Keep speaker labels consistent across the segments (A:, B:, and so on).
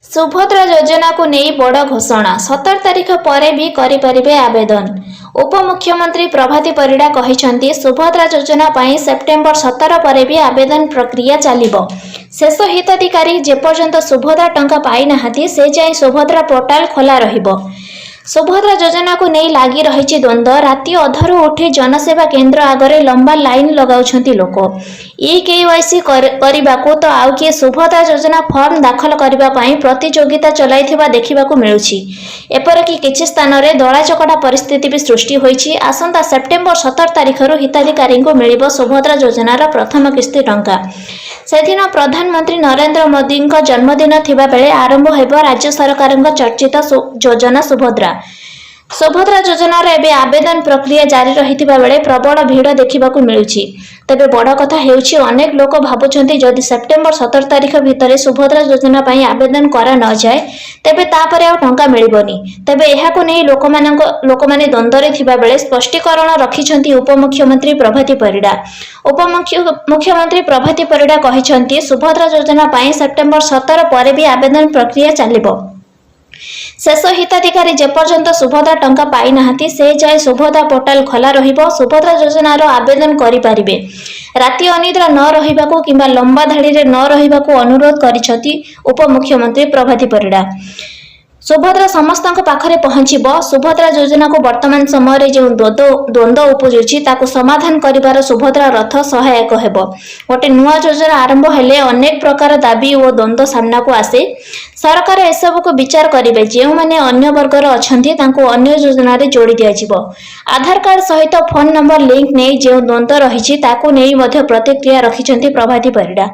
A: सुभद्रा योजना को नहीं बड़ घोषणा 17 तारीख पर भी करें आवेदन। उपमुख्यमंत्री प्रभाती परिड़ा कहते सुभद्रा योजना पर सेप्टेम्बर 17 पर भी आवेदन प्रक्रिया चलिबो। शेष हिताधिकारी जेपर्यंत सुभद्रा टंका पाई नाहांती से जाए सुभद्रा पोर्टाल खोला रहिबो। सुभद्रा योजना को नहीं लगी रही द्वंद्व। राति अधरू उठी जनसेवा केन्द्र आगरे लंबा लाइन लगाउछंती लोक। केवाईसी करने को तो आउ किए सुभद्रा योजना फॉर्म दाखल करने प्रतियोगिता चलाइथिबा देखिबाकू मिलुछि। एपरकि किछि स्थान रे दलाचकटा परिस्थिति भी सृष्टि होईछि। आसंता सेप्टेम्बर 17 तारिखर हिताधिकारी को मिलिबो सुभद्रा योजनार प्रथम किस्ती टंका। सेदिन प्रधानमंत्री नरेंद्र मोदी जन्मदिन थिबा बेले आरंभ हेबो राज्य सरकार चर्चित योजना सुभद्रा। सुभद्रा योजनार एबे आवेदन प्रक्रिया जारी रहिथिबा बेले प्रबल भीड़ देखिबाकू मिलुछि। तेबे बड़ कथा हेउछि अनेक लोक भाबुछन्ति जदि सेप्टेम्बर 17 तारिख भितर सुभद्रा योजना पई आवेदन करा न जाय तेबे तापरे आ टंका मिलिबोनी। तेबे एहाकू नै लोकमाने द्वंद्वरे थिबा बेले स्पष्टीकरण रखिछन्ति उपमुख्यमंत्री प्रभाती परिड़ा। उपमुख्यमंत्री प्रभाती परिड़ा कहिछन्ति सुभद्रा योजना पई सेप्टेम्बर 17 पर भी आवेदन प्रक्रिया चलिबो। शेष हिताधिकारी जेपर्यंत सुभद्रा टंका पाई नाहांती से जाए सुभद्रा पोर्टाल खोला रहिबो। सुभद्रा योजनार आवेदन करि पारिबे। राति अनिद्रा न रहिबाकू किंबा लंबा धाड़ी रे न रहिबाकू अनुरोध करिसथि उपमुख्यमंत्री प्रभाती परिड़ा। सुभद्रा समस्त पाखरे पहुंचब। सुभद्रा योजना को वर्तमान समय जो द्वंद्व उपजुची ताकू समाधान करिवार सुभद्रा रथ सहायक हेबो। गोटे नुआ योजना आरंभ हेले अनेक प्रकार दाबी और द्वंद्व सामना को आसे। सरकार एसबू को विचार करेंगे। जो मैंने अन्य वर्गर अच्छी अन्य योजना रे जोड़ी दिया। आधार कार्ड सहित फोन नंबर लिंक नहीं जो द्वंद्व रही प्रतिक्रिया रखिंट प्रभाती परिड़ा।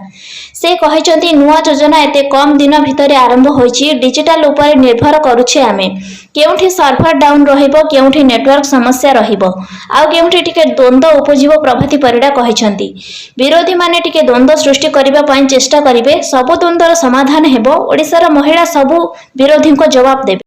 A: से कहते नुआ योजना एते कम दिन भितर आरंभ होईछि। डिजिटल उपर निर्भर करुछे आमे। केउठी सर्भर डाउन रहिबो, केउठी नेटवर्क समस्या रहिबो, आउ केउठी टिके द्वंद्व उपजिबो। प्रभाती परिड़ा कहछन्ती विरोधी माने टिके द्वंद्व सृष्टि करिबा पई चेष्टा करिवे। सबु द्वंद्वर समाधान हेबो। ओडिसार महिला सबु विरोधी को जवाब देबे।